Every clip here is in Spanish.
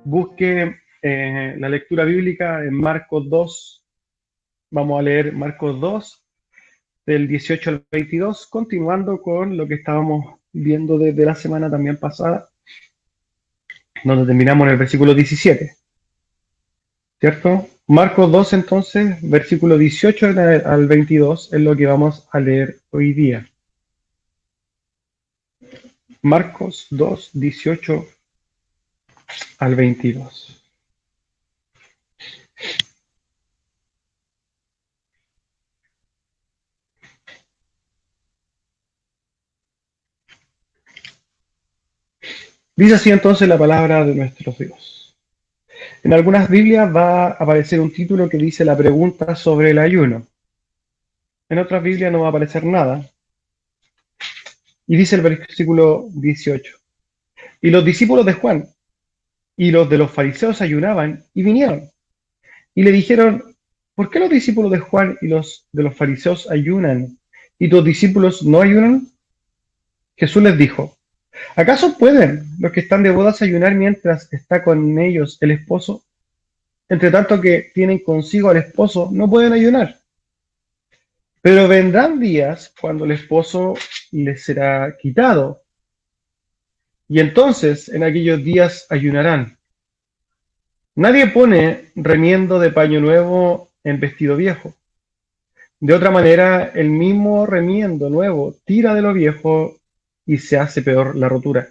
busque la lectura bíblica en Marcos 2. Vamos a leer Marcos 2, del 18 al 22, continuando con lo que estábamos viendo desde la semana también pasada, donde terminamos en el versículo 17. ¿Cierto? Marcos 2, entonces, versículo 18 al 22, es lo que vamos a leer hoy día. Marcos 2, 18 al 22. Dice así entonces la palabra de nuestro Dios. En algunas Biblias va a aparecer un título que dice la pregunta sobre el ayuno. En otras Biblias no va a aparecer nada. Y dice el versículo 18. Y los discípulos de Juan y los de los fariseos ayunaban y vinieron. Y le dijeron, ¿por qué los discípulos de Juan y los de los fariseos ayunan y tus discípulos no ayunan? Jesús les dijo, ¿acaso pueden los que están de bodas ayunar mientras está con ellos el esposo? Entre tanto que tienen consigo al esposo, no pueden ayunar. Pero vendrán días cuando el esposo les será quitado. Y entonces en aquellos días ayunarán. Nadie pone remiendo de paño nuevo en vestido viejo. De otra manera, el mismo remiendo nuevo tira de lo viejo y se hace peor la rotura.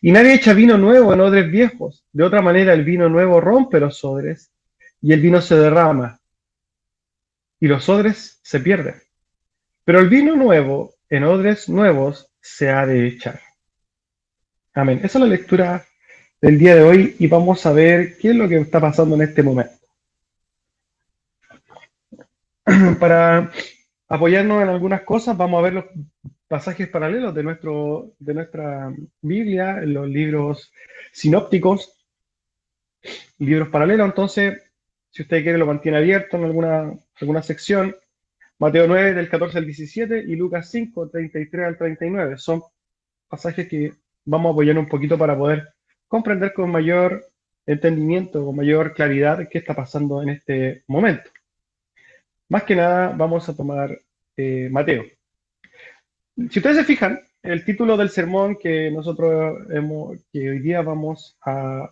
Y nadie echa vino nuevo en odres viejos. De otra manera, el vino nuevo rompe los odres y el vino se derrama y los odres se pierden. Pero el vino nuevo en odres nuevos se ha de echar. Amén. Esa es la lectura del día de hoy y vamos a ver qué es lo que está pasando en este momento. Para apoyarnos en algunas cosas, vamos a ver los pasajes paralelos de nuestra Biblia, en los libros sinópticos, libros paralelos. Entonces, si usted quiere, lo mantiene abierto en alguna sección. Mateo 9, del 14 al 17, y Lucas 5, 33 al 39. Son pasajes que vamos a apoyar un poquito para poder comprender con mayor entendimiento, con mayor claridad qué está pasando en este momento. Más que nada, vamos a tomar Mateo. Si ustedes se fijan, el título del sermón que que hoy día vamos a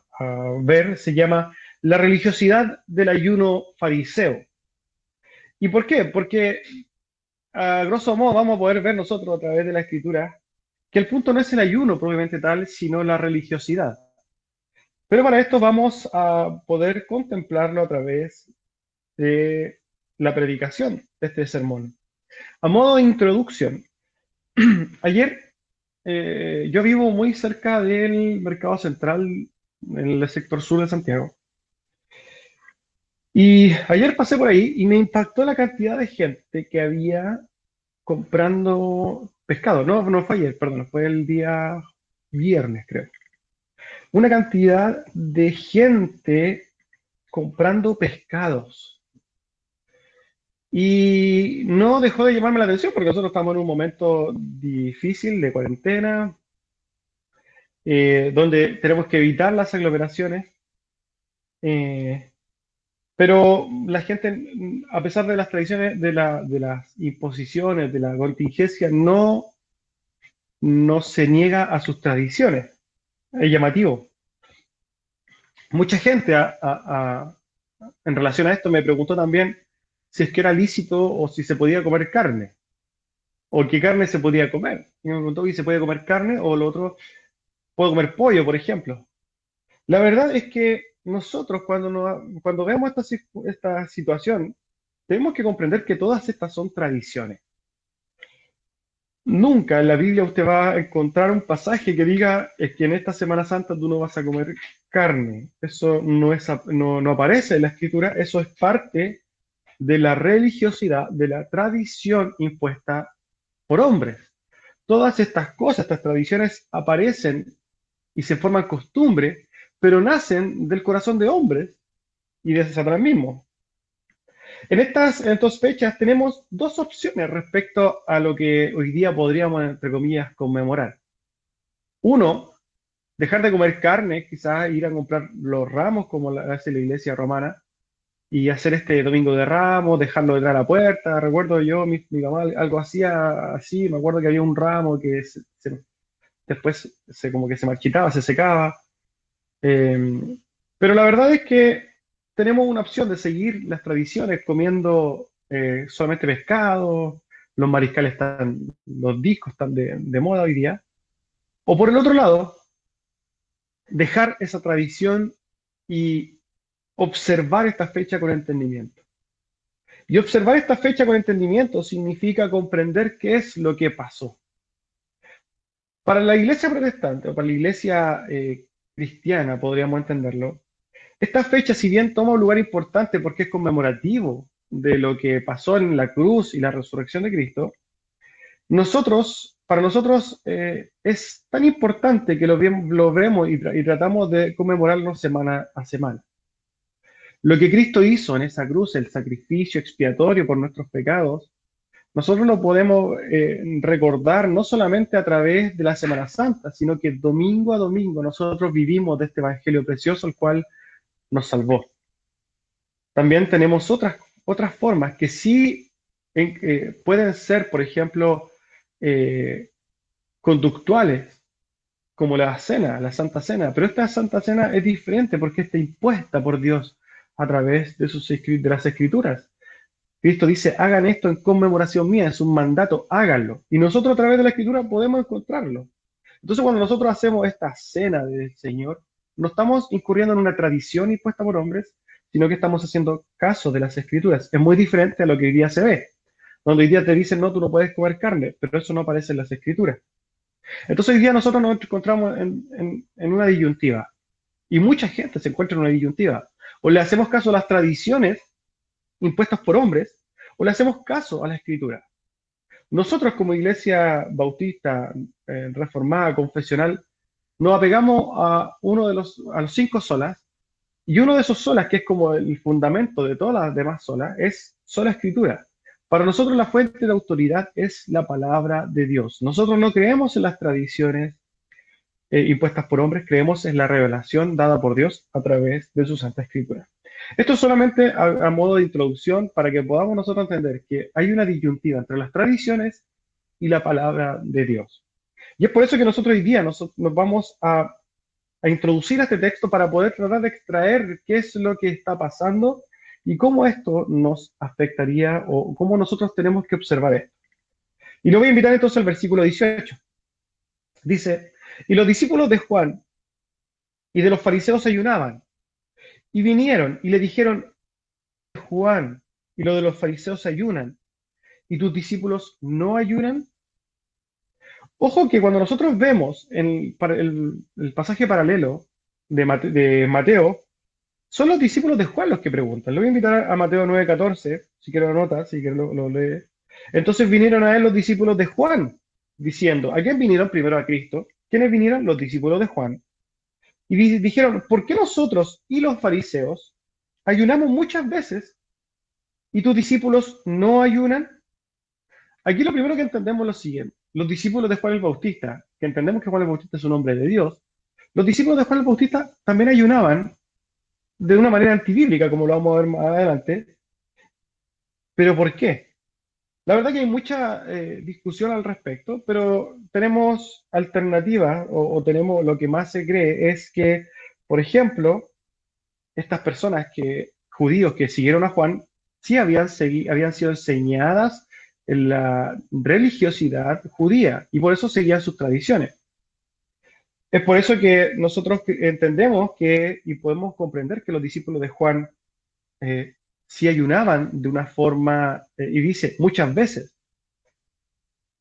ver se llama La religiosidad del ayuno fariseo. ¿Y por qué? Porque a grosso modo vamos a poder ver nosotros a través de la escritura que el punto no es el ayuno propiamente tal, sino la religiosidad. Pero para esto vamos a poder contemplarlo a través de la predicación de este sermón. A modo de introducción, ayer yo vivo muy cerca del Mercado Central, en el sector sur de Santiago. Y ayer pasé por ahí y me impactó la cantidad de gente que había comprando pescado. No fue ayer, perdón, fue el día viernes, creo. Una cantidad de gente comprando pescados. Y no dejó de llamarme la atención porque nosotros estamos en un momento difícil de cuarentena, donde tenemos que evitar las aglomeraciones. Pero la gente, a pesar de las tradiciones, de las imposiciones, de la contingencia, no se niega a sus tradiciones. Es llamativo. Mucha gente en relación a esto me preguntó también si es que era lícito o si se podía comer carne, o qué carne se podía comer. Y me preguntó si se puede comer carne o lo otro, puedo comer pollo, por ejemplo. La verdad es que nosotros cuando vemos esta situación, tenemos que comprender que todas estas son tradiciones. Nunca en la Biblia usted va a encontrar un pasaje que diga es que en esta Semana Santa tú no vas a comer carne. Eso no aparece en la Escritura, eso es parte de la religiosidad, de la tradición impuesta por hombres. Todas estas cosas, estas tradiciones aparecen y se forman costumbres, pero nacen del corazón de hombres y de Satanás mismo. En estas fechas tenemos dos opciones respecto a lo que hoy día podríamos, entre comillas, conmemorar. Uno dejar de comer carne, quizás ir a comprar los ramos como hace la iglesia romana, y hacer este domingo de ramos, dejarlo detrás de la puerta. Recuerdo yo, mi mamá algo hacía así, me acuerdo que había un ramo que después como que se marchitaba, se secaba. Eh, pero la verdad es que tenemos una opción de seguir las tradiciones comiendo solamente pescado, los mariscales están, los discos están de moda hoy día. O por el otro lado, dejar esa tradición y observar esta fecha con entendimiento. Y observar esta fecha con entendimiento significa comprender qué es lo que pasó. Para la iglesia protestante o para la iglesia cristiana, podríamos entenderlo, esta fecha, si bien toma un lugar importante porque es conmemorativo de lo que pasó en la cruz y la resurrección de Cristo, para nosotros es tan importante que lo vemos y tratamos de conmemorarlo semana a semana. Lo que Cristo hizo en esa cruz, el sacrificio expiatorio por nuestros pecados, nosotros lo podemos recordar no solamente a través de la Semana Santa, sino que domingo a domingo nosotros vivimos de este evangelio precioso, el cual nos salvó. También tenemos otras formas que sí pueden ser, por ejemplo, eh, conductuales, como la cena, la Santa Cena, pero esta Santa Cena es diferente porque está impuesta por Dios a través de las Escrituras. Cristo dice, hagan esto en conmemoración mía, es un mandato, háganlo. Y nosotros a través de la Escritura podemos encontrarlo. Entonces cuando nosotros hacemos esta cena del Señor, no estamos incurriendo en una tradición impuesta por hombres, sino que estamos haciendo caso de las Escrituras. Es muy diferente a lo que hoy día se ve, donde hoy día te dicen, no, tú no puedes comer carne, pero eso no aparece en las Escrituras. Entonces hoy día nosotros nos encontramos en una disyuntiva, y mucha gente se encuentra en una disyuntiva. O le hacemos caso a las tradiciones impuestas por hombres, o le hacemos caso a la Escritura. Nosotros como iglesia bautista, reformada, confesional, nos apegamos a los 5 solas, y uno de esos solas, que es como el fundamento de todas las demás solas, es sola Escritura. Para nosotros la fuente de autoridad es la palabra de Dios. Nosotros no creemos en las tradiciones impuestas por hombres, creemos en la revelación dada por Dios a través de su Santa Escritura. Esto es solamente a modo de introducción para que podamos nosotros entender que hay una disyuntiva entre las tradiciones y la palabra de Dios. Y es por eso que nosotros hoy día nos vamos a introducir a este texto para poder tratar de extraer qué es lo que está pasando y cómo esto nos afectaría o cómo nosotros tenemos que observar esto. Y lo voy a invitar entonces al versículo 18. Dice, y los discípulos de Juan y de los fariseos ayunaban y vinieron y le dijeron, Juan y los de los fariseos ayunan y tus discípulos no ayunan. Ojo que cuando nosotros vemos el pasaje paralelo de Mateo, son los discípulos de Juan los que preguntan. Lo voy a invitar a Mateo 9:14, si quiero lo nota, si quiero lo lee. Entonces vinieron a él los discípulos de Juan, diciendo, ¿a quién vinieron? Primero a Cristo. ¿Quiénes vinieron? Los discípulos de Juan. Y dijeron, ¿por qué nosotros y los fariseos ayunamos muchas veces y tus discípulos no ayunan? Aquí lo primero que entendemos es lo siguiente. Los discípulos de Juan el Bautista, que entendemos que Juan el Bautista es un hombre de Dios, los discípulos de Juan el Bautista también ayunaban de una manera antibíblica, como lo vamos a ver más adelante. ¿Pero por qué? La verdad que hay mucha discusión al respecto, pero tenemos alternativas o tenemos lo que más se cree es que, por ejemplo, estas personas judíos que siguieron a Juan, sí habían sido enseñadas en la religiosidad judía y por eso seguían sus tradiciones. Es por eso que nosotros entendemos y podemos comprender que los discípulos de Juan sí ayunaban de una forma, y dice muchas veces.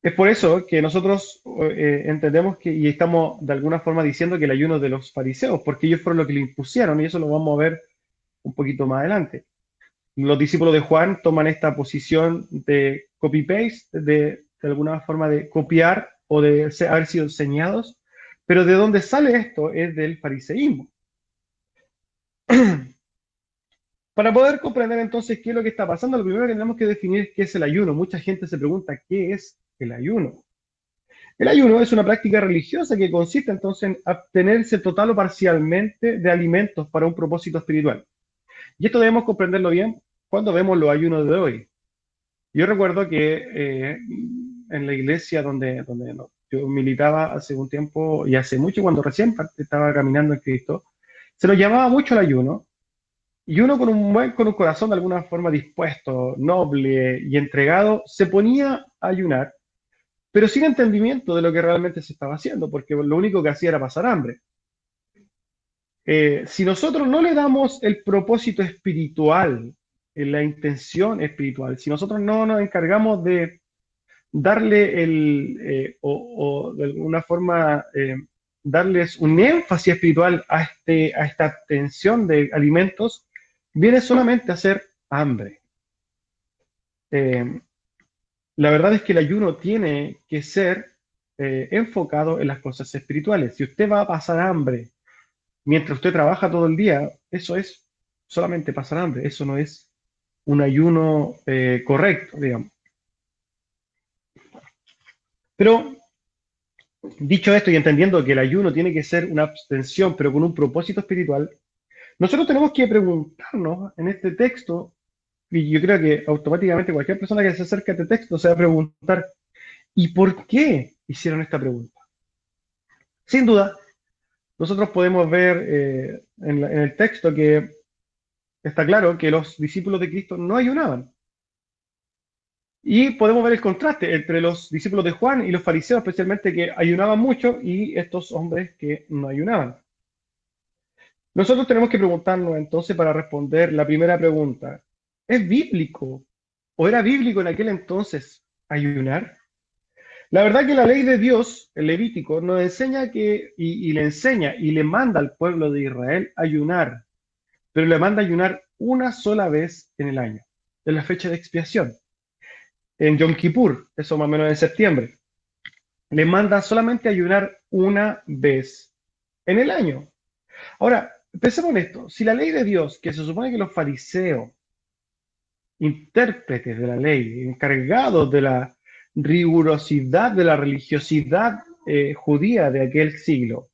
Es por eso que nosotros entendemos y estamos de alguna forma diciendo que el ayuno de los fariseos, porque ellos fueron los que lo impusieron, y eso lo vamos a ver un poquito más adelante. Los discípulos de Juan toman esta posición de copy-paste, de alguna forma de copiar o de haber sido enseñados, pero de dónde sale esto es del fariseísmo. Para poder comprender entonces qué es lo que está pasando, lo primero que tenemos que definir es qué es el ayuno. Mucha gente se pregunta, ¿qué es el ayuno? El ayuno es una práctica religiosa que consiste entonces en abstenerse total o parcialmente de alimentos para un propósito espiritual. Y esto debemos comprenderlo bien cuando vemos los ayunos de hoy. Yo recuerdo que en la iglesia donde no, yo militaba hace un tiempo y hace mucho, cuando recién estaba caminando en Cristo, se nos llamaba mucho el ayuno, y uno con un corazón de alguna forma dispuesto, noble y entregado, se ponía a ayunar, pero sin entendimiento de lo que realmente se estaba haciendo, porque lo único que hacía era pasar hambre. Si nosotros no le damos el propósito espiritual, la intención espiritual, si nosotros no nos encargamos de darle o de alguna forma darles un énfasis espiritual a esta atención de alimentos, viene solamente a ser hambre. Eh, la verdad es que el ayuno tiene que ser enfocado en las cosas espirituales. Si usted va a pasar hambre mientras usted trabaja todo el día, eso es solamente pasar hambre, eso no es un ayuno correcto, digamos. Pero dicho esto y entendiendo que el ayuno tiene que ser una abstención, pero con un propósito espiritual, nosotros tenemos que preguntarnos en este texto, y yo creo que automáticamente cualquier persona que se acerque a este texto se va a preguntar, ¿y por qué hicieron esta pregunta? Sin duda, nosotros podemos ver en el texto que está claro que los discípulos de Cristo no ayunaban. Y podemos ver el contraste entre los discípulos de Juan y los fariseos, especialmente, que ayunaban mucho, y estos hombres que no ayunaban. Nosotros tenemos que preguntarnos entonces, para responder la primera pregunta, ¿es bíblico o era bíblico en aquel entonces ayunar? La verdad que la ley de Dios, el Levítico, nos enseña y le enseña y le manda al pueblo de Israel ayunar, pero le manda ayunar una sola vez en el año, en la fecha de expiación, en Yom Kippur, eso más o menos en septiembre. Le manda solamente ayunar una vez en el año. Ahora, pensemos en esto. Si la ley de Dios, que se supone que los fariseos, intérpretes de la ley, encargados de la rigurosidad de la religiosidad judía de aquel siglo,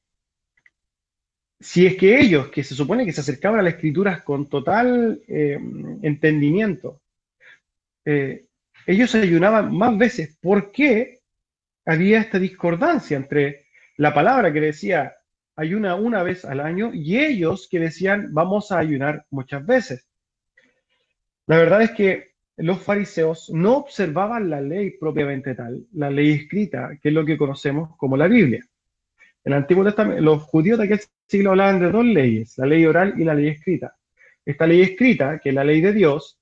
si es que ellos, que se supone que se acercaban a las escrituras con total entendimiento, eh, ellos ayunaban más veces, ¿por qué había esta discordancia entre la palabra que decía ayuna una vez al año y ellos que decían vamos a ayunar muchas veces? La verdad es que los fariseos no observaban la ley propiamente tal, la ley escrita, que es lo que conocemos como la Biblia. En el Antiguo Testamento, los judíos de aquel siglo hablaban de dos leyes, la ley oral y la ley escrita. Esta ley escrita, que es la ley de Dios,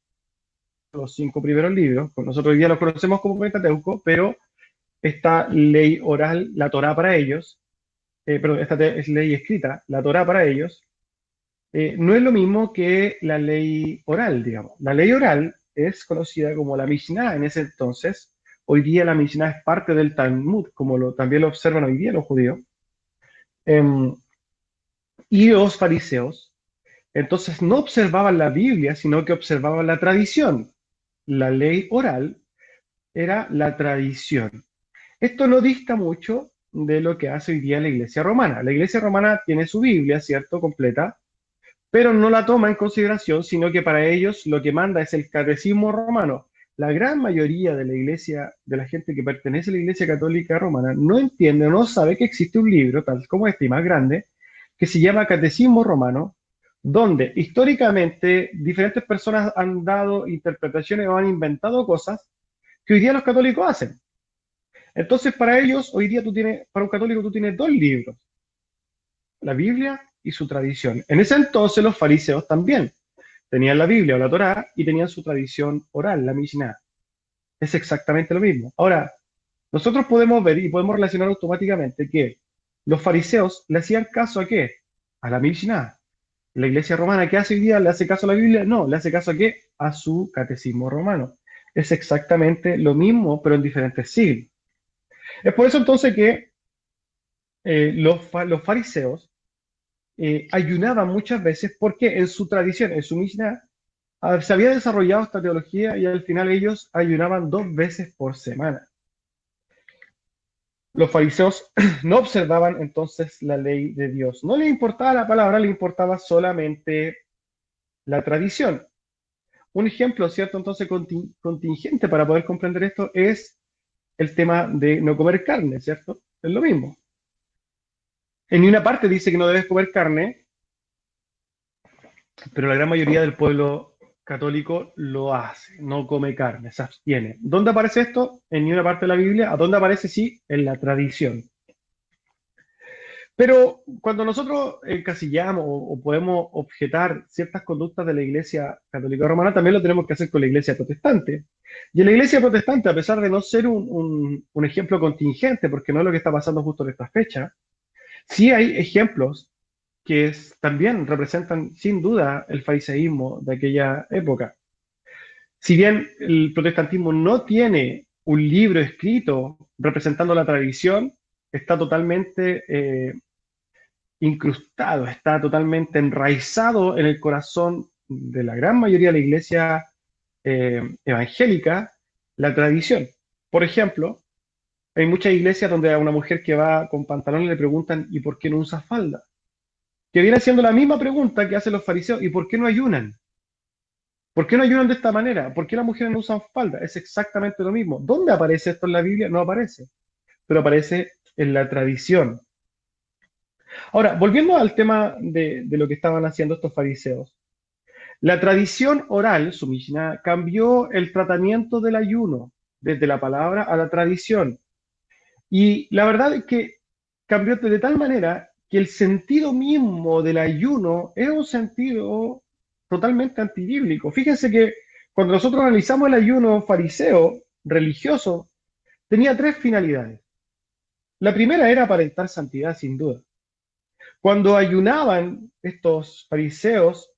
los 5 primeros libros, pues nosotros hoy día los conocemos como Pentateuco, pero esta ley oral, la Torá para ellos, perdón, esta es ley escrita, la Torá para ellos, no es lo mismo que la ley oral, digamos. La ley oral es conocida como la Mishnah en ese entonces. Hoy día la Mishnah es parte del Talmud, como también lo observan hoy día los judíos. Eh, y los fariseos, entonces no observaban la Biblia, sino que observaban la tradición. La ley oral era la tradición. Esto no dista mucho de lo que hace hoy día la Iglesia Romana. La Iglesia Romana tiene su Biblia, ¿cierto?, completa, pero no la toma en consideración, sino que para ellos lo que manda es el catecismo romano. La gran mayoría de la iglesia, de la gente que pertenece a la Iglesia Católica Romana, no entiende o no sabe que existe un libro, tal como este y más grande, que se llama Catecismo Romano, donde históricamente diferentes personas han dado interpretaciones o han inventado cosas que hoy día los católicos hacen. Entonces, para ellos, hoy día para un católico tú tienes dos libros, la Biblia y su tradición. En ese entonces los fariseos también tenían la Biblia o la Torá y tenían su tradición oral, la Mishnah. Es exactamente lo mismo. Ahora, nosotros podemos ver y podemos relacionar automáticamente que los fariseos le hacían caso a qué? A la Mishnah. La iglesia romana, ¿qué hace hoy día? ¿Le hace caso a la Biblia? No, le hace caso a qué? A su catecismo romano. Es exactamente lo mismo, pero en diferentes siglos. Es por eso entonces que los fariseos ayunaban muchas veces porque en su tradición, en su Mishnah, se había desarrollado esta teología y al final ellos ayunaban 2 veces por semana. Los fariseos no observaban entonces la ley de Dios. No les importaba la palabra, les importaba solamente la tradición. Un ejemplo, ¿cierto? Entonces contingente para poder comprender esto es el tema de no comer carne, ¿cierto? Es lo mismo. En una parte dice que no debes comer carne, pero la gran mayoría del pueblo católico lo hace, no come carne, se abstiene. ¿Dónde aparece esto? En ninguna parte de la Biblia. ¿A dónde aparece? Sí, en la tradición. Pero cuando nosotros encasillamos o podemos objetar ciertas conductas de la Iglesia Católica Romana, también lo tenemos que hacer con la Iglesia Protestante. Y en la Iglesia Protestante, a pesar de no ser un ejemplo contingente, porque no es lo que está pasando justo en esta fecha, sí hay ejemplos que también representan sin duda el fariseísmo de aquella época. Si bien el protestantismo no tiene un libro escrito representando la tradición, está totalmente incrustado, está totalmente enraizado en el corazón de la gran mayoría de la iglesia evangélica, la tradición. Por ejemplo, hay muchas iglesias donde a una mujer que va con pantalones le preguntan ¿y por qué no usa falda? Que viene siendo la misma pregunta que hacen los fariseos, ¿y por qué no ayunan? ¿Por qué no ayunan de esta manera? ¿Por qué las mujeres no usan falda? Es exactamente lo mismo. ¿Dónde aparece esto en la Biblia? No aparece, pero aparece en la tradición. Ahora, volviendo al tema de lo que estaban haciendo estos fariseos. La tradición oral, su Mishnah, cambió el tratamiento del ayuno, desde la palabra a la tradición. Y la verdad es que cambió de tal manera que el sentido mismo del ayuno era un sentido totalmente antibíblico. Fíjense que cuando nosotros analizamos el ayuno fariseo, religioso, tenía tres finalidades. La primera era aparentar santidad, sin duda. Cuando ayunaban estos fariseos,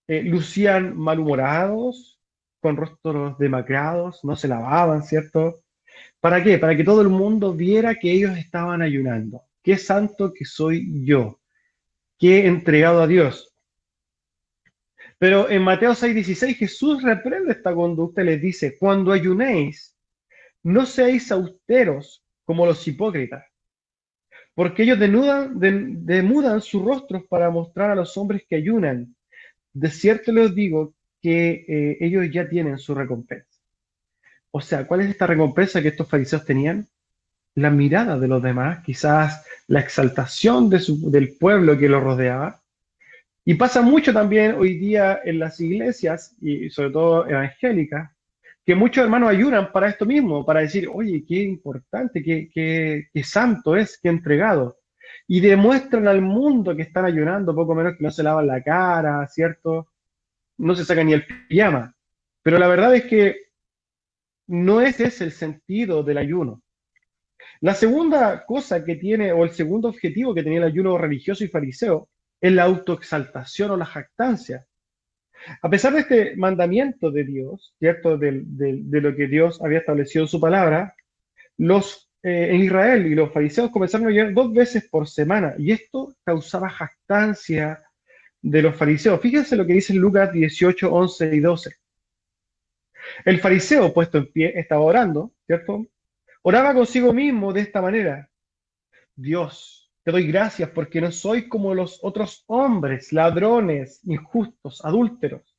lucían malhumorados, con rostros demacrados, no se lavaban, ¿cierto? ¿Para qué? Para que todo el mundo viera que ellos estaban ayunando. Qué santo que soy yo, qué entregado a Dios. Pero en Mateo 6:16 Jesús reprende esta conducta y les dice, cuando ayunéis, no seáis austeros como los hipócritas, porque ellos demudan sus rostros para mostrar a los hombres que ayunan. De cierto les digo que ellos ya tienen su recompensa. O sea, ¿cuál es esta recompensa que estos fariseos tenían? La mirada de los demás, quizás la exaltación del pueblo que los rodeaba. Y pasa mucho también hoy día en las iglesias, y sobre todo evangélicas, que muchos hermanos ayunan para esto mismo, para decir, oye, qué importante, qué santo es, qué entregado. Y demuestran al mundo que están ayunando, poco menos que no se lavan la cara, ¿cierto? No se sacan ni el pijama. Pero la verdad es que no ese es el sentido del ayuno. La segunda cosa que tiene, o el segundo objetivo que tenía el ayuno religioso y fariseo, es la autoexaltación o la jactancia. A pesar de este mandamiento de Dios, ¿cierto? De lo que Dios había establecido en su palabra, en Israel y los fariseos comenzaron a ayunar 2 veces por semana, y esto causaba jactancia de los fariseos. Fíjense lo que dice Lucas 18, 11 y 12. El fariseo puesto en pie estaba orando, ¿cierto? Oraba consigo mismo de esta manera. Dios, te doy gracias porque no soy como los otros hombres, ladrones, injustos, adúlteros,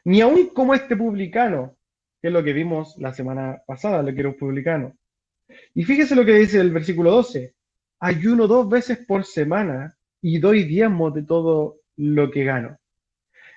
ni aun como este publicano, que es lo que vimos la semana pasada, lo que era un publicano. Y fíjese lo que dice el versículo 12. Ayuno 2 veces por semana y doy diezmos de todo lo que gano.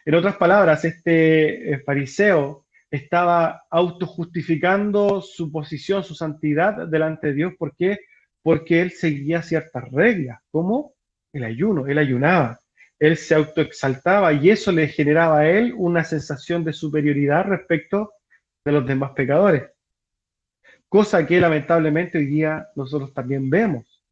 En otras palabras, este fariseo estaba autojustificando su posición, su santidad delante de Dios. ¿Por qué? Porque él seguía ciertas reglas, como el ayuno. Él ayunaba, él se autoexaltaba y eso le generaba a él una sensación de superioridad respecto de los demás pecadores. Cosa que lamentablemente hoy día nosotros también vemos.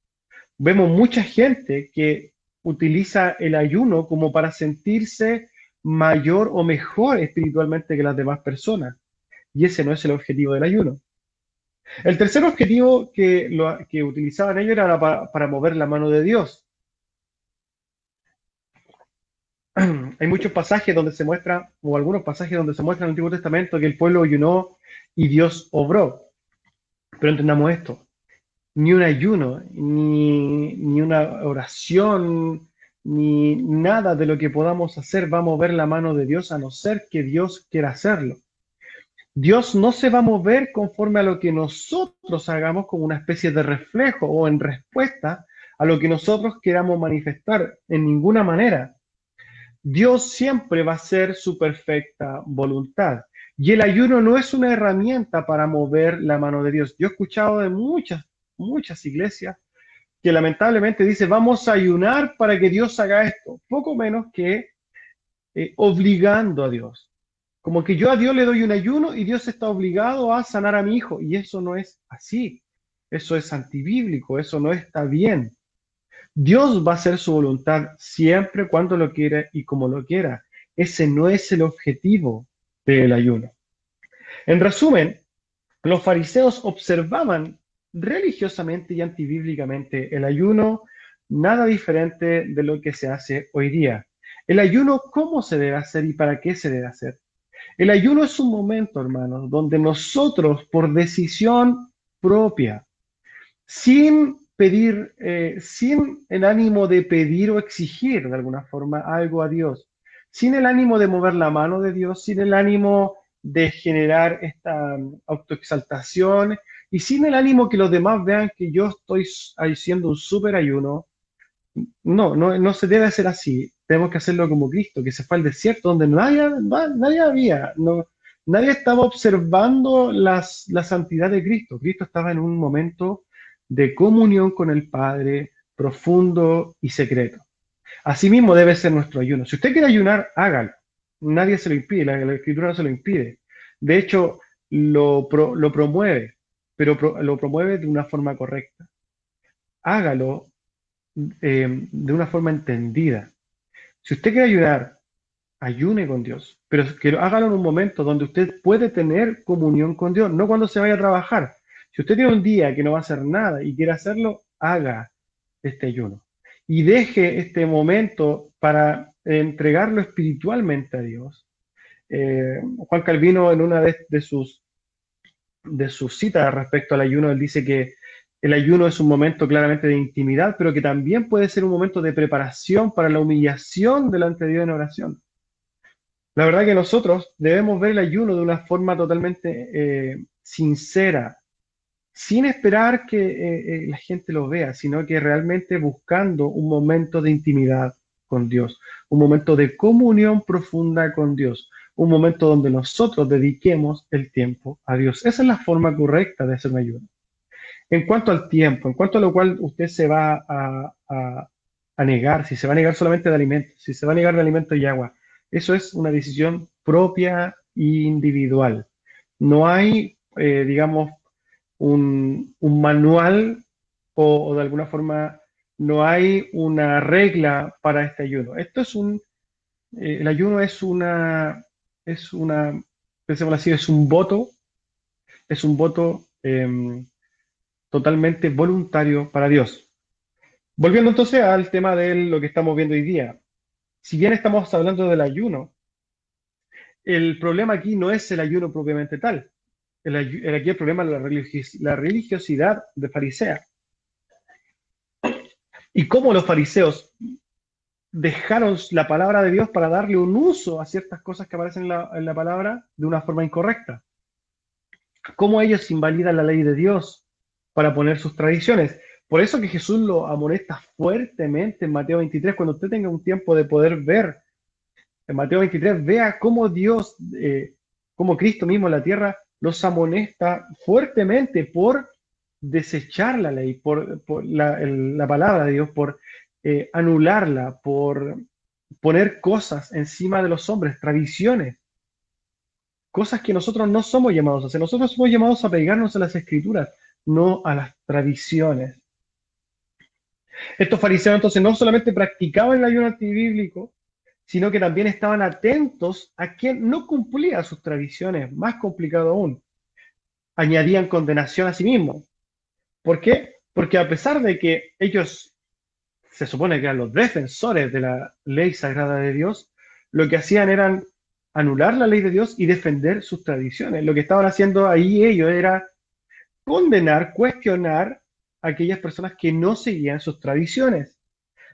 Vemos mucha gente que utiliza el ayuno como para sentirse mayor o mejor espiritualmente que las demás personas. Y ese no es el objetivo del ayuno. El tercer objetivo que utilizaban ellos era para mover la mano de Dios. Hay muchos pasajes donde se muestra, o algunos pasajes donde se muestra en el Antiguo Testamento que el pueblo ayunó y Dios obró. Pero entendamos esto. ni un ayuno, ni una oración, ni nada de lo que podamos hacer va a mover la mano de Dios a no ser que Dios quiera hacerlo. Dios no se va a mover conforme a lo que nosotros hagamos como una especie de reflejo o en respuesta a lo que nosotros queramos manifestar en ninguna manera. Dios siempre va a ser su perfecta voluntad. Y el ayuno no es una herramienta para mover la mano de Dios. Yo he escuchado de muchas iglesias que lamentablemente dice, vamos a ayunar para que Dios haga esto. Poco menos que obligando a Dios. Como que yo a Dios le doy un ayuno y Dios está obligado a sanar a mi hijo. Y eso no es así. Eso es antibíblico, eso no está bien. Dios va a hacer su voluntad siempre cuando lo quiera y como lo quiera. Ese no es el objetivo del ayuno. En resumen, los fariseos observaban religiosamente y antibíblicamente el ayuno, nada diferente de lo que se hace hoy día. El ayuno, ¿cómo se debe hacer y para qué se debe hacer? El ayuno es un momento, hermanos, donde nosotros, por decisión propia, sin pedir, sin el ánimo de pedir o exigir de alguna forma algo a Dios, sin el ánimo de mover la mano de Dios, sin el ánimo de generar esta autoexaltación y sin el ánimo que los demás vean que yo estoy haciendo un súper ayuno. No se debe hacer así. Tenemos que hacerlo como Cristo, que se fue al desierto donde nadie había, nadie estaba observando la santidad de Cristo. Cristo estaba en un momento de comunión con el Padre profundo y secreto. Asimismo debe ser nuestro ayuno. Si usted quiere ayunar, hágalo. Nadie se lo impide, la Escritura no se lo impide. De hecho, lo promueve, pero lo promueve de una forma correcta. Hágalo de una forma entendida. Si usted quiere ayunar, ayune con Dios, pero que hágalo en un momento donde usted puede tener comunión con Dios, no cuando se vaya a trabajar. Si usted tiene un día que no va a hacer nada y quiere hacerlo, haga este ayuno y deje este momento para entregarlo espiritualmente a Dios. Juan Calvino en una de sus citas respecto al ayuno, él dice que el ayuno es un momento claramente de intimidad, pero que también puede ser un momento de preparación para la humillación delante de Dios en oración. La verdad que nosotros debemos ver el ayuno de una forma totalmente sincera, sin esperar que la gente lo vea, sino que realmente buscando un momento de intimidad con Dios, un momento de comunión profunda con Dios, un momento donde nosotros dediquemos el tiempo a Dios. Esa es la forma correcta de hacer un ayuno. En cuanto al tiempo, en cuanto a lo cual usted se va a negar, si se va a negar solamente de alimentos, si se va a negar de alimentos y agua, eso es una decisión propia e individual. No hay, digamos, un manual o de alguna forma no hay una regla para este ayuno. El ayuno pensémoslo así, es un voto totalmente voluntario para Dios. Volviendo entonces al tema de lo que estamos viendo hoy día. Si bien estamos hablando del ayuno, el problema aquí no es el ayuno propiamente tal. Aquí el problema es la religiosidad de farisea. Y cómo los fariseos dejaron la palabra de Dios para darle un uso a ciertas cosas que aparecen en la palabra de una forma incorrecta. Cómo ellos invalidan la ley de Dios para poner sus tradiciones. Por eso que Jesús lo amonesta fuertemente en Mateo 23, cuando usted tenga un tiempo de poder ver en Mateo 23, vea cómo Dios, cómo Cristo mismo en la tierra los amonesta fuertemente por desechar la ley, por la palabra de Dios, por anularla, por poner cosas encima de los hombres, tradiciones, cosas que nosotros no somos llamados a hacer. Nosotros somos llamados a pegarnos a las escrituras, no a las tradiciones. Estos fariseos entonces no solamente practicaban el ayuno antibíblico, sino que también estaban atentos a quien no cumplía sus tradiciones, más complicado aún. Añadían condenación a sí mismos. ¿Por qué? Porque a pesar de que ellos se supone que eran los defensores de la ley sagrada de Dios, lo que hacían era anular la ley de Dios y defender sus tradiciones. Lo que estaban haciendo ahí ellos era condenar, cuestionar aquellas personas que no seguían sus tradiciones.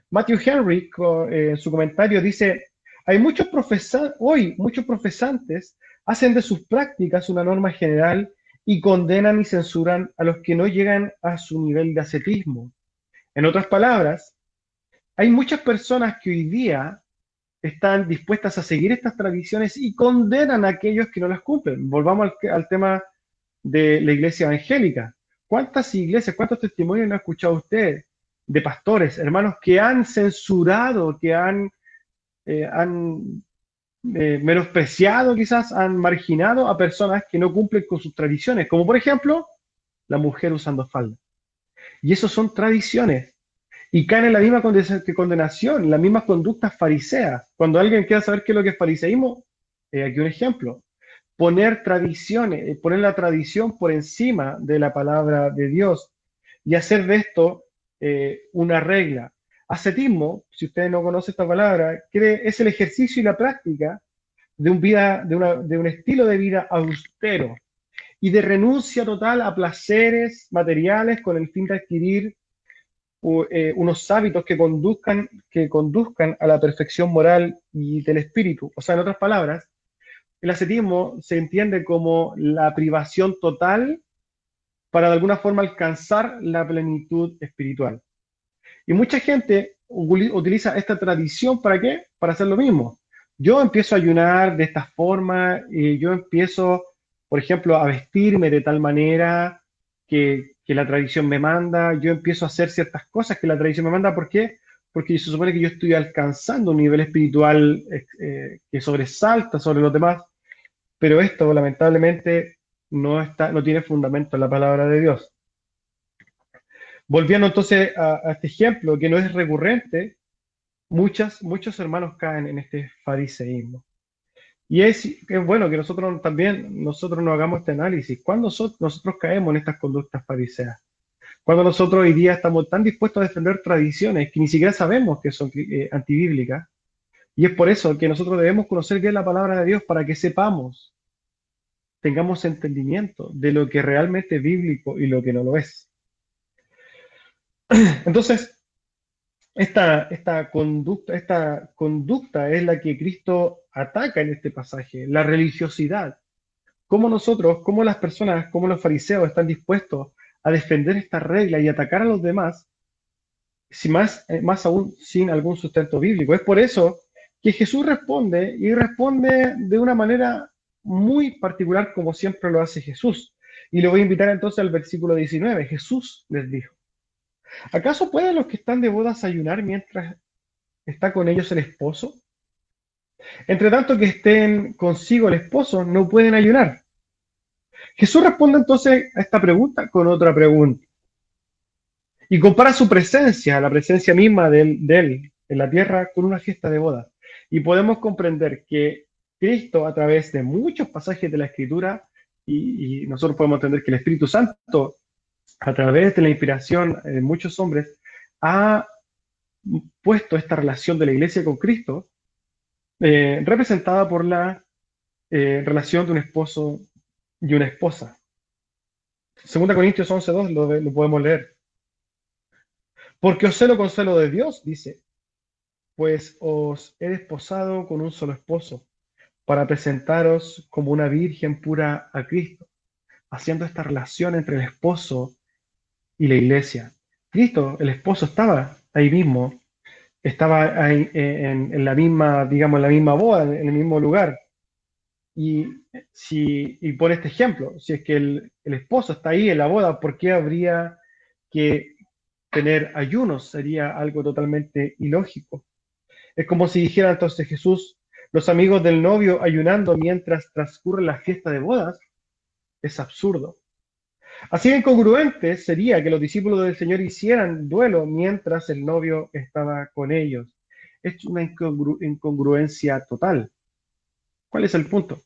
Matthew Henry, en su comentario, dice, hoy muchos profesantes hacen de sus prácticas una norma general y condenan y censuran a los que no llegan a su nivel de ascetismo. En otras palabras, hay muchas personas que hoy día están dispuestas a seguir estas tradiciones y condenan a aquellos que no las cumplen. Volvamos al tema de la iglesia evangélica. ¿Cuántas iglesias, cuántos testimonios no ha escuchado usted de pastores, hermanos, que han censurado, que han menospreciado, quizás han marginado a personas que no cumplen con sus tradiciones, como por ejemplo la mujer usando falda? Y eso son tradiciones. Y caen en la misma condenación, las mismas conductas fariseas. Cuando alguien quiera saber qué es lo que es fariseísmo, aquí un ejemplo. Poner tradiciones, poner la tradición por encima de la palabra de Dios y hacer de esto una regla. Ascetismo, si ustedes no conocen esta palabra, es el ejercicio y la práctica de un estilo de vida austero y de renuncia total a placeres materiales con el fin de adquirir unos hábitos que conduzcan a la perfección moral y del espíritu. O sea, en otras palabras, el ascetismo se entiende como la privación total para de alguna forma alcanzar la plenitud espiritual. Y mucha gente utiliza esta tradición ¿para qué? Para hacer lo mismo. Yo empiezo a ayunar de esta forma, y yo empiezo, por ejemplo, a vestirme de tal manera que la tradición me manda, yo empiezo a hacer ciertas cosas que la tradición me manda. ¿Por qué? Porque se supone que yo estoy alcanzando un nivel espiritual que sobresalta sobre los demás, pero esto lamentablemente no tiene fundamento en la palabra de Dios. Volviendo entonces a este ejemplo que no es recurrente, muchos hermanos caen en este fariseísmo. Y es bueno que nosotros no hagamos este análisis. ¿Cuándo nosotros caemos en estas conductas fariseas? Cuando nosotros hoy día estamos tan dispuestos a defender tradiciones que ni siquiera sabemos que son antibíblicas. Y es por eso que nosotros debemos conocer bien la palabra de Dios para que sepamos, tengamos entendimiento de lo que realmente es bíblico y lo que no lo es. Entonces, esta conducta es la que Cristo ataca en este pasaje, la religiosidad. Cómo las personas, cómo los fariseos están dispuestos a defender esta regla y atacar a los demás, más aún sin algún sustento bíblico. Es por eso que Jesús responde, y responde de una manera muy particular, como siempre lo hace Jesús. Y le voy a invitar entonces al versículo 19. Jesús les dijo: ¿acaso pueden los que están de bodas ayunar mientras está con ellos el esposo? Entre tanto que estén consigo el esposo, no pueden ayunar. Jesús responde entonces a esta pregunta con otra pregunta. Y compara su presencia, la presencia misma de él en la tierra, con una fiesta de bodas. Y podemos comprender que Cristo, a través de muchos pasajes de la Escritura, y nosotros podemos entender que el Espíritu Santo, a través de la inspiración de muchos hombres, ha puesto esta relación de la iglesia con Cristo, representada por la relación de un esposo y una esposa. 2 Corintios 11:2 lo podemos leer. Porque os celo con celo de Dios, dice, pues os he desposado con un solo esposo, para presentaros como una virgen pura a Cristo, haciendo esta relación entre el esposo y la iglesia. Cristo, el esposo, estaba ahí mismo, estaba ahí, en la misma, digamos, en la misma boda, en el mismo lugar. Y por este ejemplo, si es que el esposo está ahí en la boda, ¿por qué habría que tener ayunos? Sería algo totalmente ilógico. Es como si dijera entonces Jesús: los amigos del novio ayunando mientras transcurre la fiesta de bodas. Es absurdo. Así de incongruente sería que los discípulos del Señor hicieran duelo mientras el novio estaba con ellos. Es una incongruencia total. ¿Cuál es el punto?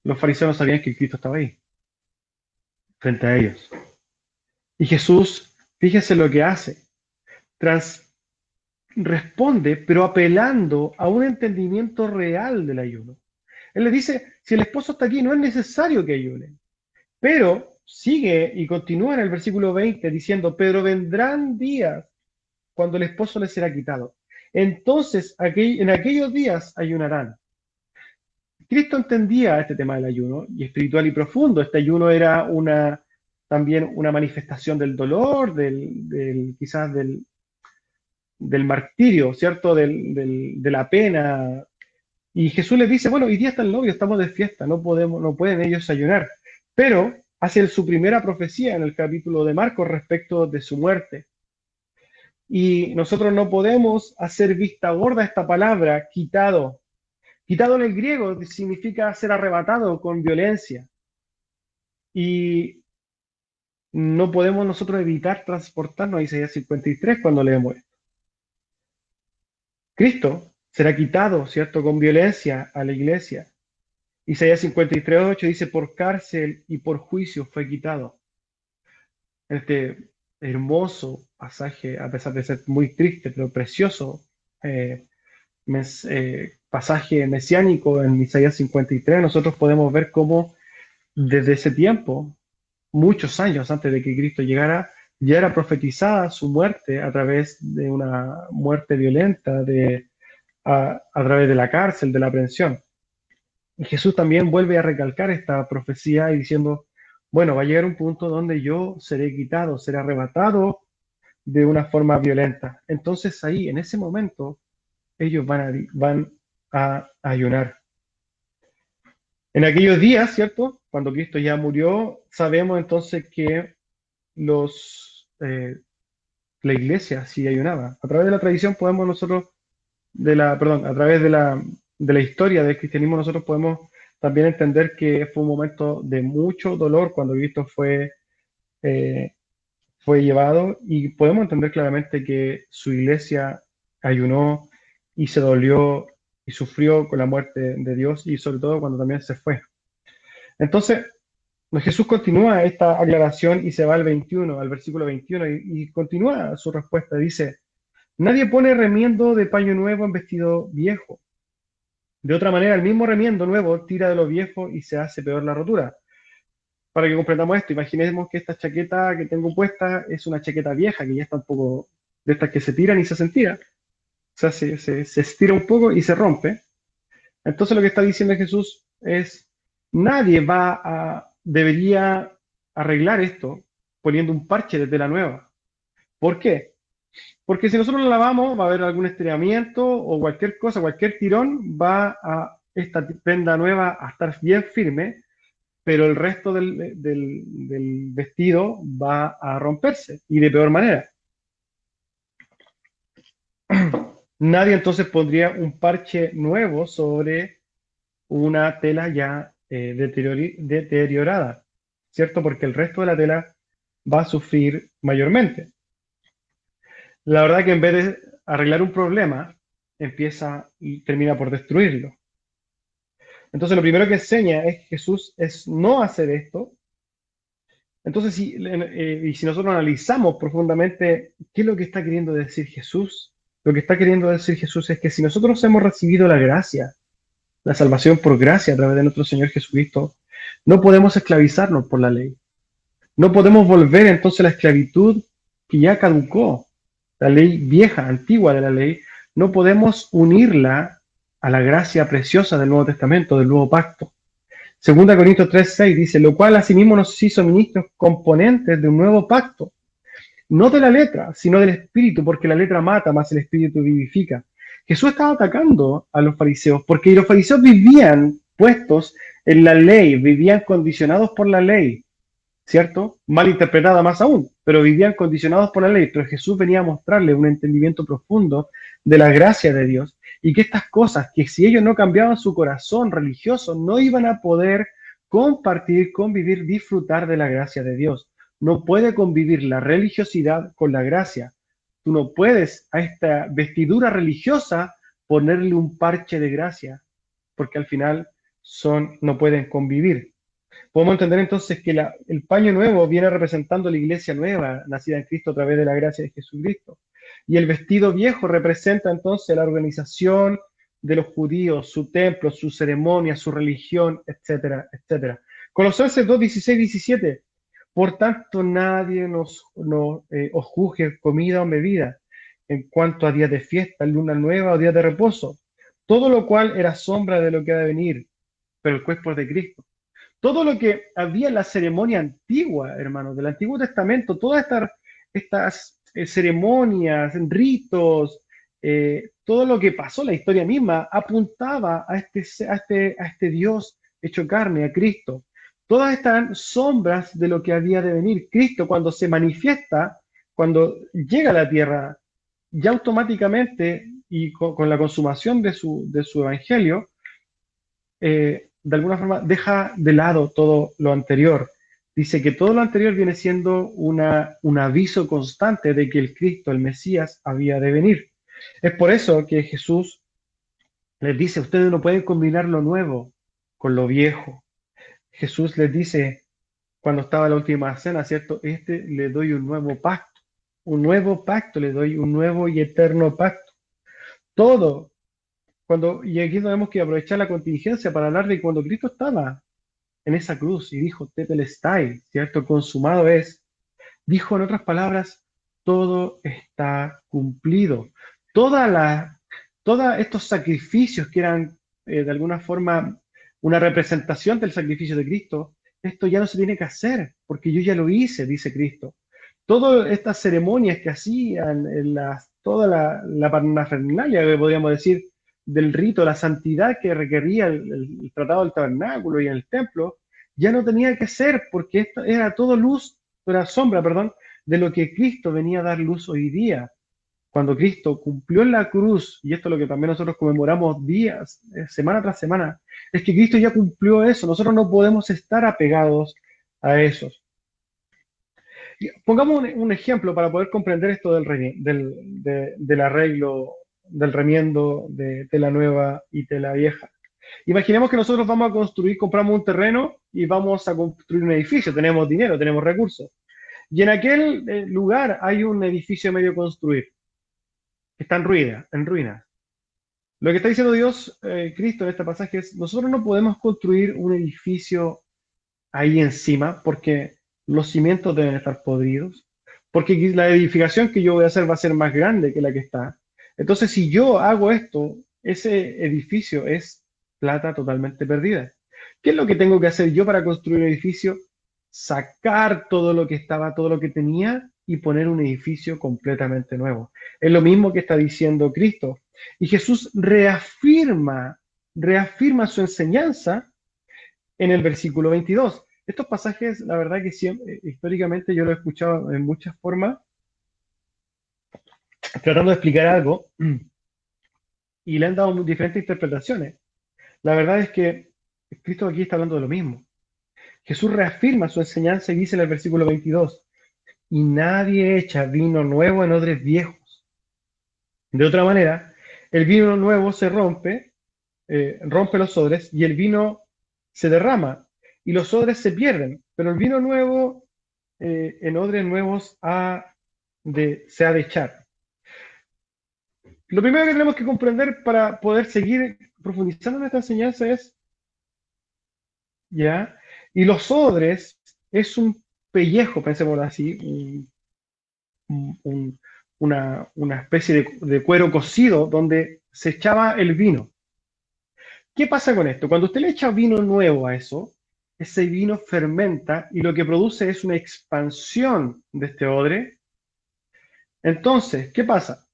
Los fariseos no sabían que Cristo estaba ahí, frente a ellos. Y Jesús, fíjese lo que hace. Responde, pero apelando a un entendimiento real del ayuno. Él le dice: si el esposo está aquí, no es necesario que ayunen. Pero sigue y continúa en el versículo 20 diciendo, pero vendrán días cuando el esposo les será quitado. Entonces, en aquellos días ayunarán. Cristo entendía este tema del ayuno, y espiritual y profundo. Este ayuno era también una manifestación del dolor, quizás del martirio, ¿cierto? De la pena. Y Jesús les dice, bueno, hoy día está el novio, estamos de fiesta, no pueden ellos ayunar. Pero hace su primera profecía en el capítulo de Marcos respecto de su muerte. Y nosotros no podemos hacer vista gorda a esta palabra, quitado. Quitado en el griego significa ser arrebatado con violencia. Y no podemos nosotros evitar transportarnos a Isaías 53 cuando leemos esto. Cristo será quitado, ¿cierto?, con violencia a la iglesia. Isaías 53:8 dice, por cárcel y por juicio fue quitado. Este hermoso pasaje, a pesar de ser muy triste, pero precioso, pasaje mesiánico en Isaías 53, nosotros podemos ver cómo desde ese tiempo, muchos años antes de que Cristo llegara, ya era profetizada su muerte a través de una muerte violenta, a través de la cárcel, de la aprehensión. Y Jesús también vuelve a recalcar esta profecía y diciendo, bueno, va a llegar un punto donde yo seré quitado, seré arrebatado de una forma violenta. Entonces ahí, en ese momento, ellos van a ayunar. En aquellos días, ¿cierto? Cuando Cristo ya murió, sabemos entonces que la iglesia sí ayunaba. A través de la tradición podemos nosotros, a través de la historia del cristianismo, nosotros podemos también entender que fue un momento de mucho dolor cuando Cristo fue llevado, y podemos entender claramente que su iglesia ayunó y se dolió y sufrió con la muerte de Dios, y sobre todo cuando también se fue. Entonces, Jesús continúa esta aclaración y se va al versículo 21 y continúa su respuesta. Dice, nadie pone remiendo de paño nuevo en vestido viejo. De otra manera, el mismo remiendo nuevo tira de lo viejo y se hace peor la rotura. Para que comprendamos esto, imaginemos que esta chaqueta que tengo puesta es una chaqueta vieja, que ya está un poco de estas que se tiran y se hacen tirar. O sea, se estira un poco y se rompe. Entonces lo que está diciendo Jesús es, nadie debería arreglar esto poniendo un parche de tela nueva. ¿Por qué? Porque si nosotros lo lavamos, va a haber algún estiramiento o cualquier cosa, cualquier tirón, esta prenda nueva a estar bien firme, pero el resto del vestido va a romperse, y de peor manera. Nadie entonces pondría un parche nuevo sobre una tela ya deteriorada, ¿cierto? Porque el resto de la tela va a sufrir mayormente. La verdad que en vez de arreglar un problema, empieza y termina por destruirlo. Entonces lo primero que enseña Jesús es no hacer esto. Entonces, si nosotros analizamos profundamente qué es lo que está queriendo decir Jesús, lo que está queriendo decir Jesús es que si nosotros hemos recibido la gracia, la salvación por gracia a través de nuestro Señor Jesucristo, no podemos esclavizarnos por la ley. No podemos volver entonces a la esclavitud que ya caducó, la ley vieja, antigua de la ley. No podemos unirla a la gracia preciosa del Nuevo Testamento, del Nuevo Pacto. 2 Corintios 3:6 dice, lo cual asimismo nos hizo ministros componentes de un nuevo pacto, no de la letra, sino del Espíritu, porque la letra mata, más el Espíritu vivifica. Jesús estaba atacando a los fariseos, porque los fariseos vivían puestos en la ley, vivían condicionados por la ley, ¿cierto? Mal interpretada más aún, pero vivían condicionados por la ley. Pero Jesús venía a mostrarle un entendimiento profundo de la gracia de Dios, y que estas cosas, que si ellos no cambiaban su corazón religioso, no iban a poder compartir, convivir, disfrutar de la gracia de Dios. No puede convivir la religiosidad con la gracia. Tú no puedes a esta vestidura religiosa ponerle un parche de gracia, porque al final no pueden convivir. Podemos entender entonces que el paño nuevo viene representando la iglesia nueva, nacida en Cristo a través de la gracia de Jesucristo. Y el vestido viejo representa entonces la organización de los judíos, su templo, su ceremonia, su religión, etcétera, etcétera. Colosenses 2:16-17. Por tanto, nadie os juzgue comida o bebida en cuanto a días de fiesta, luna nueva o días de reposo, todo lo cual era sombra de lo que ha de venir, pero el cuerpo es de Cristo. Todo lo que había en la ceremonia antigua, hermanos, del Antiguo Testamento, todas estas ceremonias, ritos, todo lo que pasó, la historia misma, apuntaba a este Dios hecho carne, a Cristo. Todas estas sombras de lo que había de venir. Cristo, cuando se manifiesta, cuando llega a la tierra, ya automáticamente y con la consumación de su evangelio, de alguna forma deja de lado todo lo anterior. Dice que todo lo anterior viene siendo un aviso constante de que el Cristo, el Mesías, había de venir. Es por eso que Jesús les dice, ustedes no pueden combinar lo nuevo con lo viejo. Jesús les dice, cuando estaba la última cena, ¿cierto? Le doy un nuevo pacto, le doy un nuevo y eterno pacto. Todo y aquí tenemos que aprovechar la contingencia para hablar de cuando Cristo estaba en esa cruz y dijo, Tetelestai, ¿cierto? Consumado es. Dijo en otras palabras, todo está cumplido. Todos estos sacrificios que eran de alguna forma una representación del sacrificio de Cristo, esto ya no se tiene que hacer, porque yo ya lo hice, dice Cristo. Todas estas ceremonias que hacían, toda la parafernalia, que podríamos decir, del rito, la santidad que requería el tratado del tabernáculo y el templo, ya no tenía que ser, porque esto era todo luz, era sombra, perdón, de lo que Cristo venía a dar luz hoy día. Cuando Cristo cumplió en la cruz, y esto es lo que también nosotros conmemoramos días, semana tras semana, es que Cristo ya cumplió eso. Nosotros no podemos estar apegados a eso. Pongamos un ejemplo para poder comprender esto del arreglo, del remiendo de tela nueva y tela vieja. Imaginemos que nosotros vamos a construir, compramos un terreno y vamos a construir un edificio. Tenemos dinero, tenemos recursos. Y en aquel lugar hay un edificio medio construir, que está en ruinas. Lo que está diciendo Dios, Cristo en este pasaje es, nosotros no podemos construir un edificio ahí encima porque los cimientos deben estar podridos, porque la edificación que yo voy a hacer va a ser más grande que la que está. Entonces, si yo hago esto, ese edificio es plata totalmente perdida. ¿Qué es lo que tengo que hacer yo para construir un edificio? Sacar todo lo que estaba, todo lo que tenía y poner un edificio completamente nuevo. Es lo mismo que está diciendo Cristo. Y Jesús reafirma su enseñanza en el versículo 22. Estos pasajes, la verdad que siempre, históricamente yo lo he escuchado en muchas formas, tratando de explicar algo, y le han dado diferentes interpretaciones. La verdad es que Cristo aquí está hablando de lo mismo. Jesús reafirma su enseñanza y dice en el versículo 22, y nadie echa vino nuevo en odres viejos. De otra manera, el vino nuevo se rompe los odres y el vino se derrama y los odres se pierden, pero el vino nuevo en odres nuevos se ha de echar. Lo primero que tenemos que comprender para poder seguir profundizando en esta enseñanza es, ¿ya? Y los odres es un pellejo, pensémoslo así, una especie de cuero cocido donde se echaba el vino. ¿Qué pasa con esto? Cuando usted le echa vino nuevo a eso, ese vino fermenta y lo que produce es una expansión de este odre. Entonces, ¿qué pasa?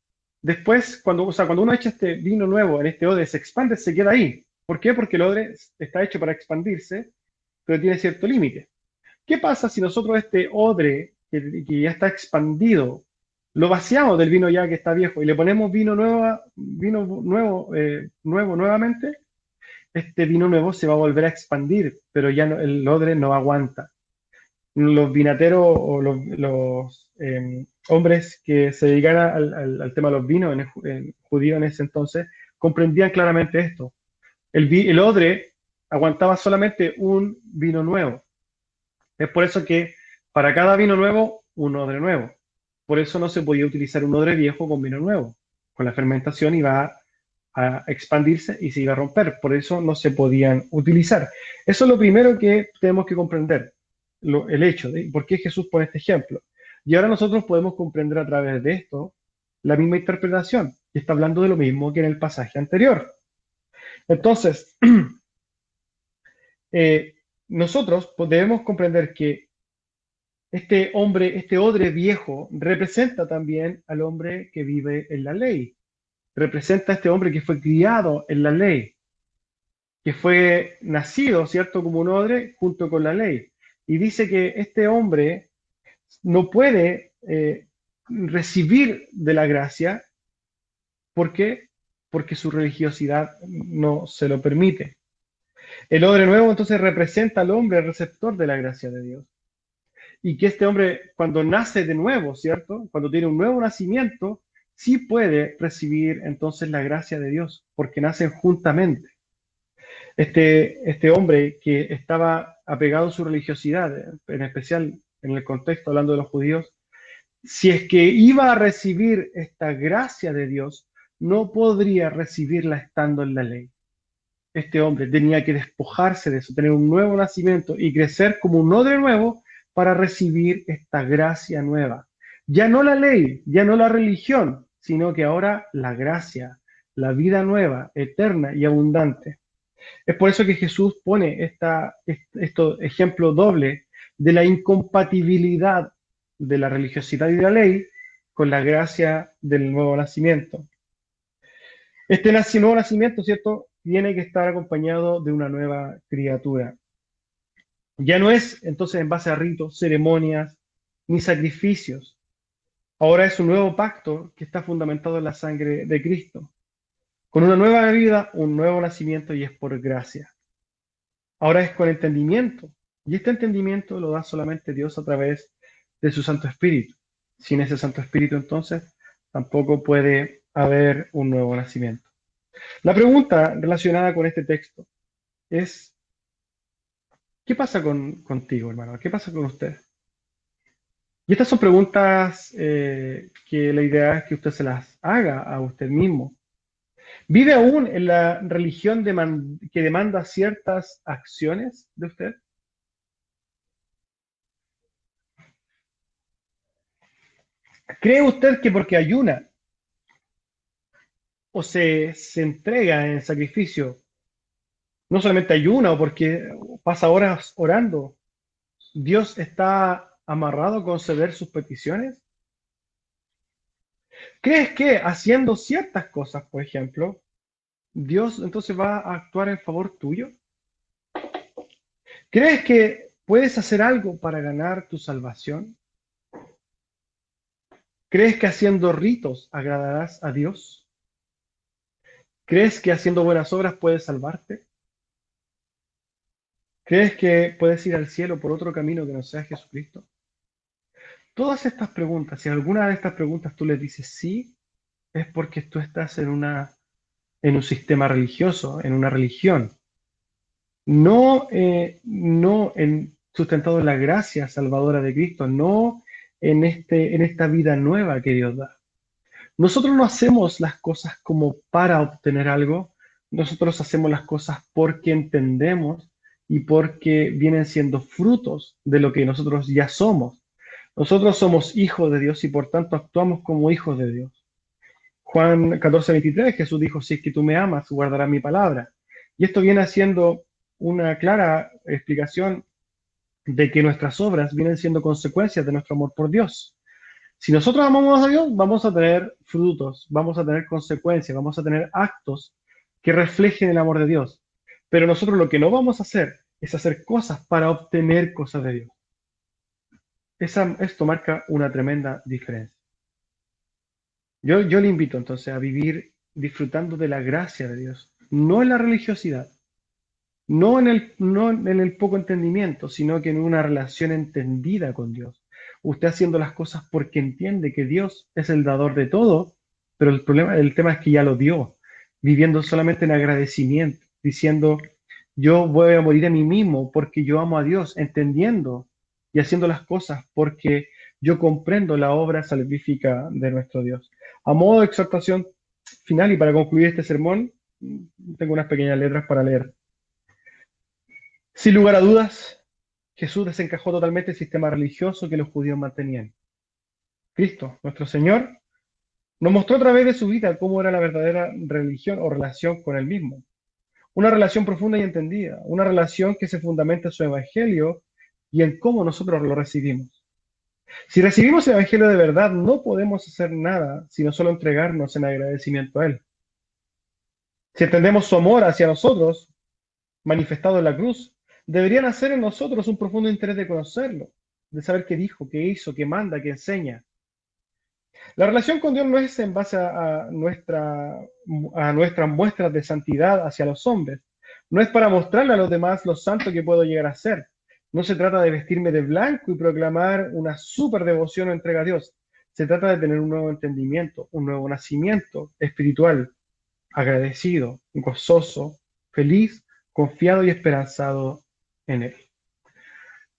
Después, cuando uno echa este vino nuevo en este odre, se expande, se queda ahí. ¿Por qué? Porque el odre está hecho para expandirse, pero tiene cierto límite. ¿Qué pasa si nosotros este odre, que ya está expandido, lo vaciamos del vino ya que está viejo y le ponemos vino nuevo nuevamente? Este vino nuevo se va a volver a expandir, pero ya el odre no aguanta. Los vinateros o los hombres que se dedican al tema de los vinos en judío en ese entonces comprendían claramente esto. El odre aguantaba solamente un vino nuevo. Es por eso que para cada vino nuevo, un odre nuevo. Por eso no se podía utilizar un odre viejo con vino nuevo. Con la fermentación iba a expandirse y se iba a romper. Por eso no se podían utilizar. Eso es lo primero que tenemos que comprender. el hecho de por qué Jesús pone este ejemplo. Y ahora nosotros podemos comprender a través de esto la misma interpretación, y está hablando de lo mismo que en el pasaje anterior. Entonces, nosotros debemos comprender que este hombre, este odre viejo, representa también al hombre que vive en la ley. Representa a este hombre que fue criado en la ley, que fue nacido, ¿cierto?, como un odre junto con la ley. Y dice que este hombre no puede recibir de la gracia. ¿Por qué? Porque su religiosidad no se lo permite. El odre nuevo entonces representa al hombre receptor de la gracia de Dios. Y que este hombre, cuando nace de nuevo, ¿cierto? Cuando tiene un nuevo nacimiento, sí puede recibir entonces la gracia de Dios, porque nacen juntamente. Este hombre que estaba apegado a su religiosidad, en especial en el contexto hablando de los judíos, si es que iba a recibir esta gracia de Dios, no podría recibirla estando en la ley. Este hombre tenía que despojarse de eso, tener un nuevo nacimiento y crecer como un odre nuevo para recibir esta gracia nueva. Ya no la ley, ya no la religión, sino que ahora la gracia, la vida nueva, eterna y abundante. Es por eso que Jesús pone este ejemplo doble de la incompatibilidad de la religiosidad y de la ley con la gracia del nuevo nacimiento. Este nuevo nacimiento, ¿cierto?, tiene que estar acompañado de una nueva criatura. Ya no es entonces en base a ritos, ceremonias, ni sacrificios. Ahora es un nuevo pacto que está fundamentado en la sangre de Cristo, con una nueva vida, un nuevo nacimiento, y es por gracia. Ahora es con entendimiento, y este entendimiento lo da solamente Dios a través de su Santo Espíritu. Sin ese Santo Espíritu, entonces, tampoco puede haber un nuevo nacimiento. La pregunta relacionada con este texto es, ¿qué pasa contigo, hermano? ¿Qué pasa con usted? Y estas son preguntas que la idea es que usted se las haga a usted mismo. ¿Vive aún en la religión que demanda ciertas acciones de usted? ¿Cree usted que porque ayuna o se entrega en sacrificio, no solamente ayuna o porque pasa horas orando, Dios está amarrado a conceder sus peticiones? ¿Crees que haciendo ciertas cosas, por ejemplo, Dios entonces va a actuar en favor tuyo? ¿Crees que puedes hacer algo para ganar tu salvación? ¿Crees que haciendo ritos agradarás a Dios? ¿Crees que haciendo buenas obras puedes salvarte? ¿Crees que puedes ir al cielo por otro camino que no sea Jesucristo? Todas estas preguntas, si alguna de estas preguntas tú les dices sí, es porque tú estás en un sistema religioso, en una religión, no sustentado en la gracia salvadora de Cristo, no en esta vida nueva que Dios da. Nosotros no hacemos las cosas como para obtener algo, nosotros hacemos las cosas porque entendemos y porque vienen siendo frutos de lo que nosotros ya somos. Nosotros somos hijos de Dios y por tanto actuamos como hijos de Dios. Juan 14:23, Jesús dijo, si es que tú me amas, guardarás mi palabra. Y esto viene haciendo una clara explicación de que nuestras obras vienen siendo consecuencias de nuestro amor por Dios. Si nosotros amamos a Dios, vamos a tener frutos, vamos a tener consecuencias, vamos a tener actos que reflejen el amor de Dios. Pero nosotros lo que no vamos a hacer es hacer cosas para obtener cosas de Dios. Esto marca una tremenda diferencia. Yo le invito entonces a vivir disfrutando de la gracia de Dios, no en la religiosidad, no en el poco entendimiento, sino que en una relación entendida con Dios. Usted haciendo las cosas porque entiende que Dios es el dador de todo, pero el tema es que ya lo dio, viviendo solamente en agradecimiento, diciendo, yo voy a morir a mí mismo porque yo amo a Dios, entendiendo y haciendo las cosas porque yo comprendo la obra salvífica de nuestro Dios. A modo de exhortación final y para concluir este sermón, tengo unas pequeñas letras para leer. Sin lugar a dudas, Jesús desencajó totalmente el sistema religioso que los judíos mantenían. Cristo, nuestro Señor, nos mostró a través de su vida cómo era la verdadera religión o relación con Él mismo. Una relación profunda y entendida, una relación que se fundamenta en su Evangelio y en cómo nosotros lo recibimos. Si recibimos el Evangelio de verdad, no podemos hacer nada sino solo entregarnos en agradecimiento a Él. Si entendemos su amor hacia nosotros, manifestado en la cruz, deberían hacer en nosotros un profundo interés de conocerlo, de saber qué dijo, qué hizo, qué manda, qué enseña. La relación con Dios no es en base a nuestras muestras de santidad hacia los hombres. No es para mostrarle a los demás lo santo que puedo llegar a ser. No se trata de vestirme de blanco y proclamar una super devoción o entrega a Dios. Se trata de tener un nuevo entendimiento, un nuevo nacimiento espiritual, agradecido, gozoso, feliz, confiado y esperanzado en Él.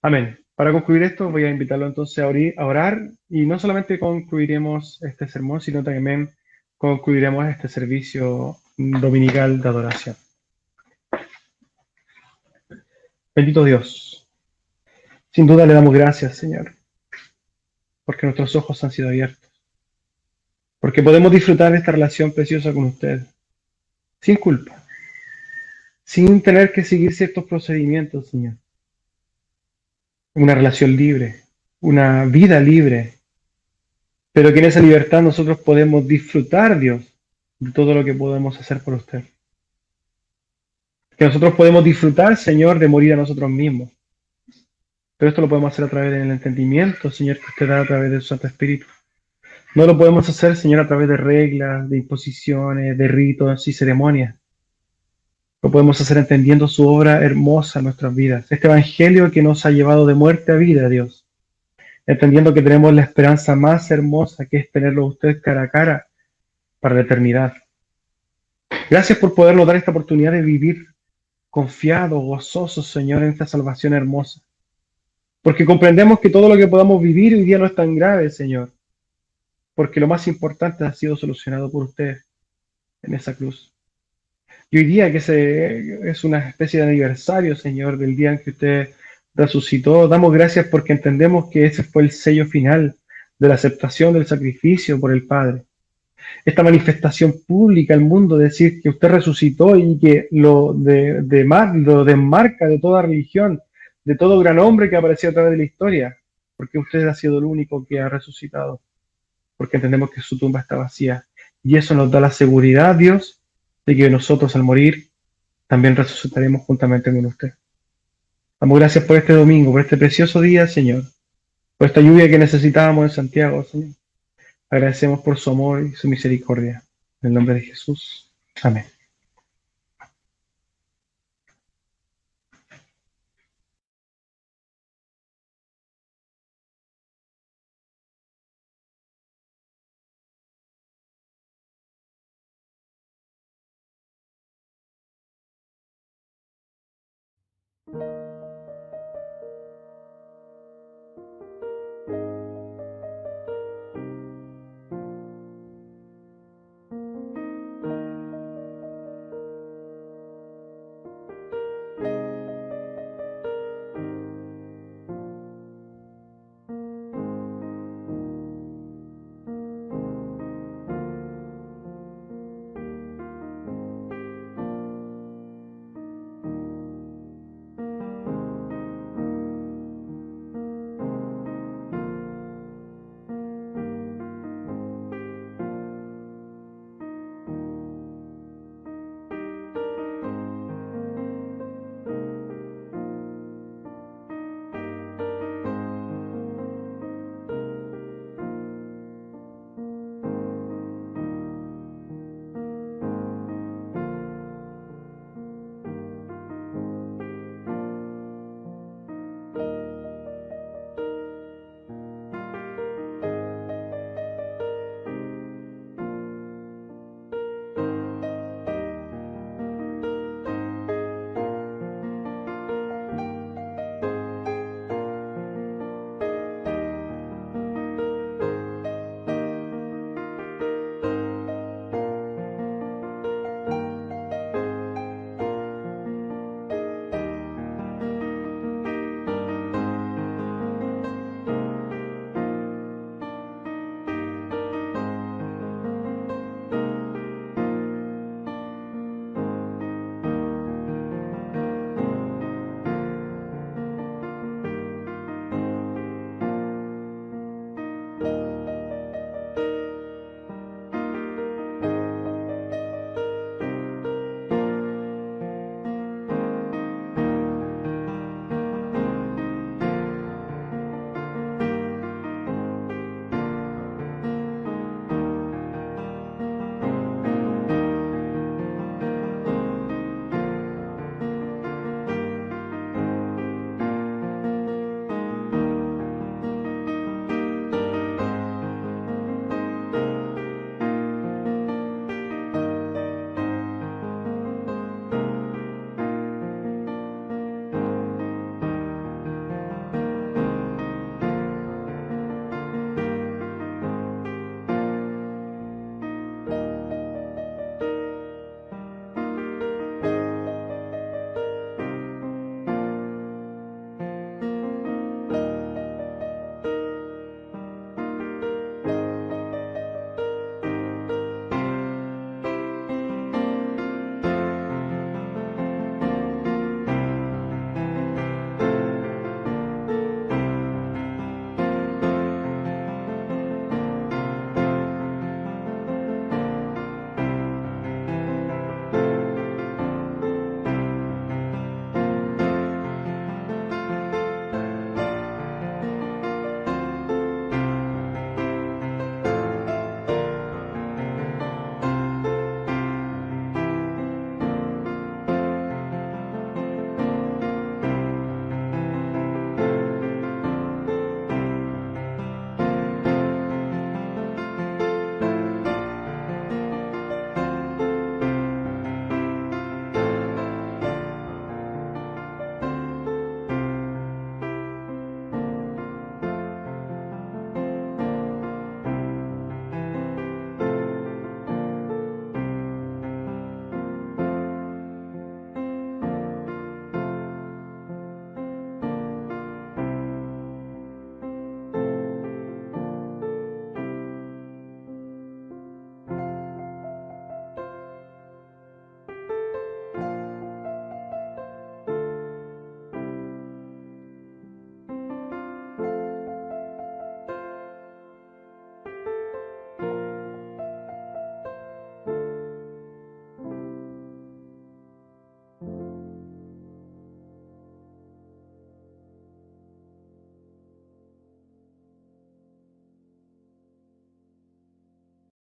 Amén. Para concluir esto, voy a invitarlo entonces a orar y no solamente concluiremos este sermón, sino también concluiremos este servicio dominical de adoración. Bendito Dios, sin duda le damos gracias, Señor, porque nuestros ojos han sido abiertos, porque podemos disfrutar de esta relación preciosa con usted, sin culpa, sin tener que seguir ciertos procedimientos, Señor. Una relación libre, una vida libre, pero que en esa libertad nosotros podemos disfrutar, Dios, de todo lo que podemos hacer por usted. Que nosotros podemos disfrutar, Señor, de morir a nosotros mismos. Pero esto lo podemos hacer a través del entendimiento, Señor, que usted da a través de su Santo Espíritu. No lo podemos hacer, Señor, a través de reglas, de imposiciones, de ritos y ceremonias. Lo podemos hacer entendiendo su obra hermosa en nuestras vidas. Este evangelio que nos ha llevado de muerte a vida, Dios. Entendiendo que tenemos la esperanza más hermosa, que es tenerlo a usted cara a cara para la eternidad. Gracias por podernos dar esta oportunidad de vivir confiados, gozosos, Señor, en esta salvación hermosa. Porque comprendemos que todo lo que podamos vivir hoy día no es tan grave, Señor. Porque lo más importante ha sido solucionado por usted en esa cruz. Y hoy día, que es una especie de aniversario, Señor, del día en que usted resucitó, damos gracias porque entendemos que ese fue el sello final de la aceptación del sacrificio por el Padre. Esta manifestación pública al mundo, decir que usted resucitó y que lo desmarca de toda religión, de todo gran hombre que apareció a través de la historia, porque usted ha sido el único que ha resucitado, porque entendemos que su tumba está vacía. Y eso nos da la seguridad, Dios, de que nosotros al morir también resucitaremos juntamente con usted. Damos gracias por este domingo, por este precioso día, Señor, por esta lluvia que necesitábamos en Santiago, Señor. Agradecemos por su amor y su misericordia. En el nombre de Jesús. Amén.